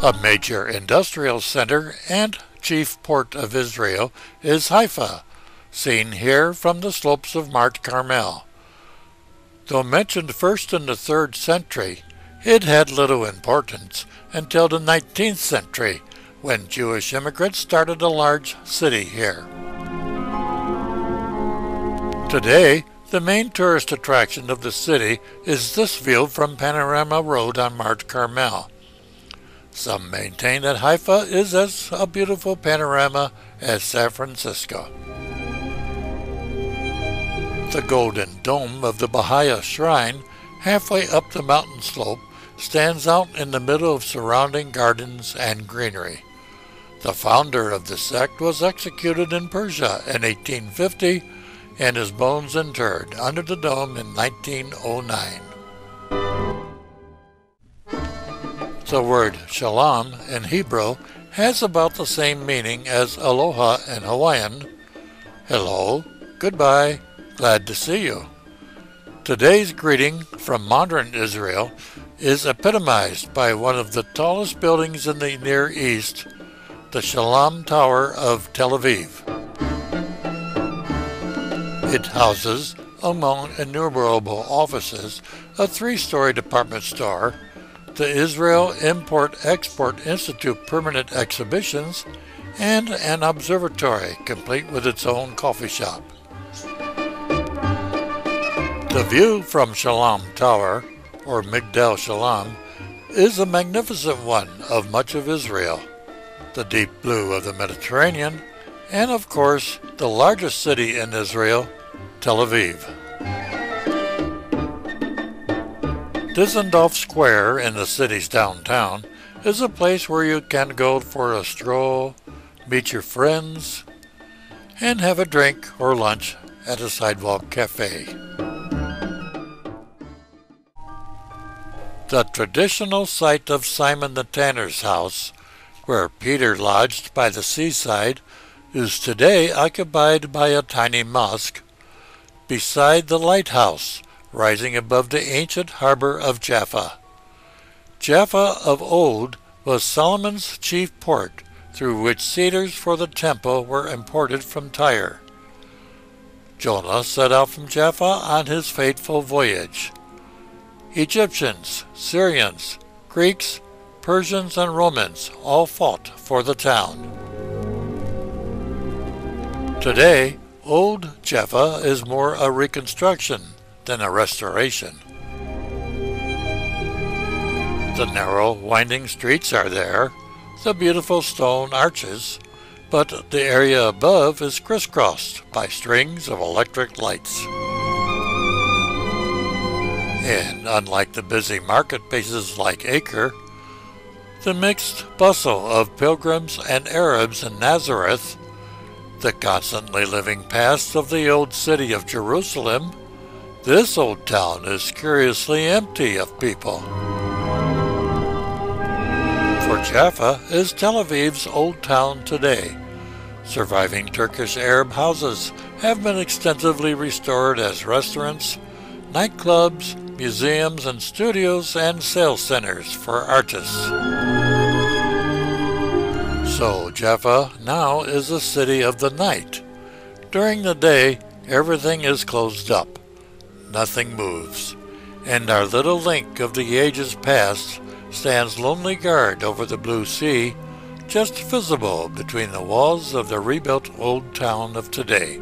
A major industrial center and chief port of Israel is Haifa, seen here from the slopes of Mount Carmel. Though mentioned first in the 3rd century, it had little importance until the 19th century, when Jewish immigrants started a large city here. Today, the main tourist attraction of the city is this view from Panorama Road on Mount Carmel. Some maintain that Haifa is as a beautiful panorama as San Francisco. The golden dome of the Baha'i Shrine, halfway up the mountain slope, stands out in the middle of surrounding gardens and greenery. The founder of the sect was executed in Persia in 1850, and his bones interred under the dome in 1909. The word shalom in Hebrew has about the same meaning as aloha in Hawaiian. Hello, goodbye, glad to see you. Today's greeting from modern Israel is epitomized by one of the tallest buildings in the Near East, the Shalom Tower of Tel Aviv. It houses, among innumerable offices, a 3-story department store, the Israel Import-Export Institute permanent exhibitions, and an observatory complete with its own coffee shop. The view from Shalom Tower, or Migdal Shalom, is a magnificent one of much of Israel, the deep blue of the Mediterranean, and of course the largest city in Israel, Tel Aviv. Dizengoff Square in the city's downtown is a place where you can go for a stroll, meet your friends, and have a drink or lunch at a sidewalk cafe. The traditional site of Simon the Tanner's house, where Peter lodged by the seaside, is today occupied by a tiny mosque beside the lighthouse rising above the ancient harbor of Jaffa. Jaffa of old was Solomon's chief port, through which cedars for the temple were imported from Tyre. Jonah set out from Jaffa on his fateful voyage. Egyptians, Syrians, Greeks, Persians, and Romans all fought for the town. Today, Old Jaffa is more a reconstruction than a restoration. The narrow, winding streets are there, the beautiful stone arches, but the area above is crisscrossed by strings of electric lights. And unlike the busy marketplaces like Acre, the mixed bustle of pilgrims and Arabs in Nazareth, the constantly living past of the old city of Jerusalem, this old town is curiously empty of people. For Jaffa is Tel Aviv's old town today. Surviving Turkish Arab houses have been extensively restored as restaurants, nightclubs, museums and studios, and sales centers for artists. So Jaffa now is a city of the night. During the day, everything is closed up. Nothing moves, and our little link of the ages past stands lonely guard over the blue sea, just visible between the walls of the rebuilt old town of today.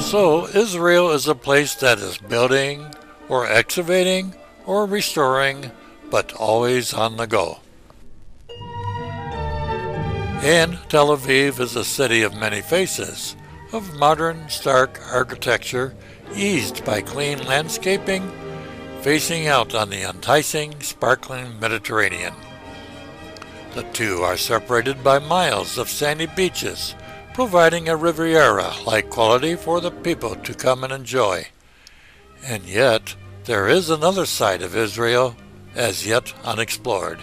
So Israel is a place that is building, or excavating, or restoring, but always on the go. And Tel Aviv is a city of many faces, of modern, stark architecture, eased by clean landscaping, facing out on the enticing, sparkling Mediterranean. The two are separated by miles of sandy beaches, providing a Riviera-like quality for the people to come and enjoy. And yet, there is another side of Israel, as yet unexplored.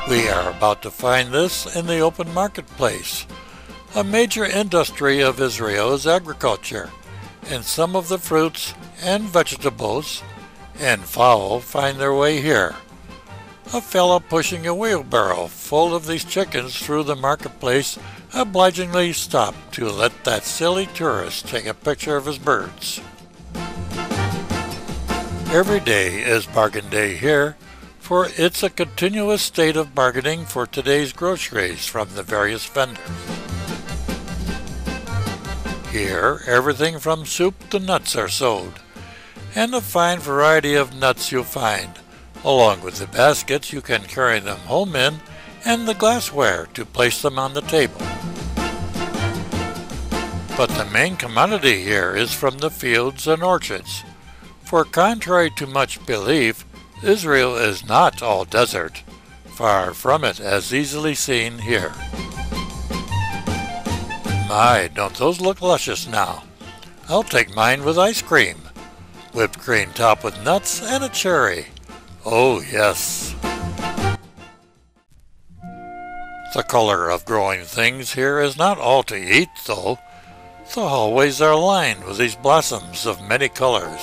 We are about to find this in the open marketplace. A major industry of Israel is agriculture, and some of the fruits and vegetables and fowl find their way here. A fellow pushing a wheelbarrow full of these chickens through the marketplace obligingly stopped to let that silly tourist take a picture of his birds. Every day is bargain day here, for it's a continuous state of bargaining for today's groceries from the various vendors. Here, everything from soup to nuts are sold, and a fine variety of nuts you'll find, along with the baskets you can carry them home in and the glassware to place them on the table. But the main commodity here is from the fields and orchards, for contrary to much belief, Israel is not all desert, far from it as easily seen here. My, don't those look luscious now? I'll take mine with ice cream. Whipped cream topped with nuts and a cherry. Oh yes. The color of growing things here is not all to eat, though. The hallways are lined with these blossoms of many colors.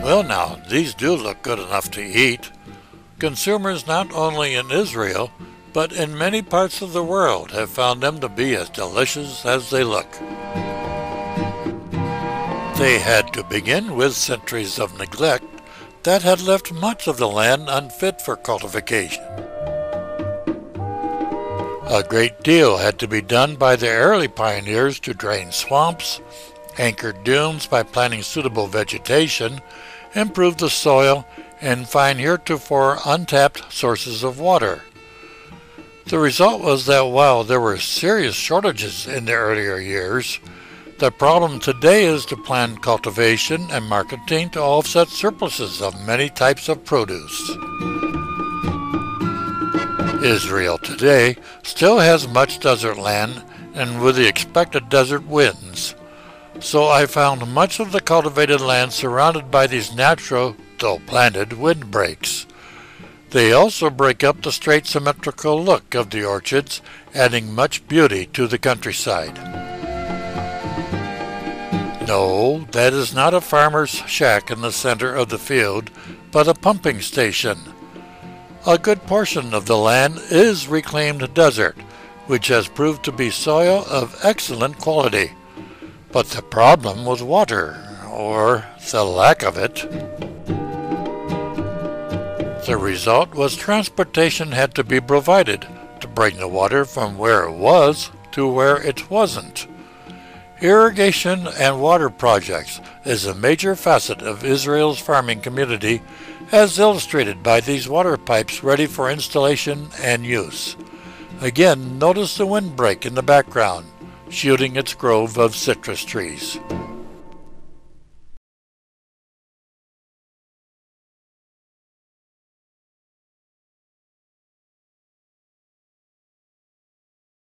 Well now, these do look good enough to eat. Consumers not only in Israel, but in many parts of the world have found them to be as delicious as they look. They had to begin with centuries of neglect that had left much of the land unfit for cultivation. A great deal had to be done by the early pioneers to drain swamps, anchor dunes by planting suitable vegetation, improve the soil, and find heretofore untapped sources of water. The result was that while there were serious shortages in the earlier years, the problem today is to plan cultivation and marketing to offset surpluses of many types of produce. Israel today still has much desert land and with the expected desert winds. So I found much of the cultivated land surrounded by these natural, though planted, windbreaks. They also break up the straight symmetrical look of the orchards, adding much beauty to the countryside. No, that is not a farmer's shack in the center of the field, but a pumping station. A good portion of the land is reclaimed desert, which has proved to be soil of excellent quality. But the problem was water, or the lack of it. The result was transportation had to be provided to bring the water from where it was to where it wasn't. Irrigation and water projects is a major facet of Israel's farming community, as illustrated by these water pipes ready for installation and use. Again, notice the windbreak in the background, shielding its grove of citrus trees.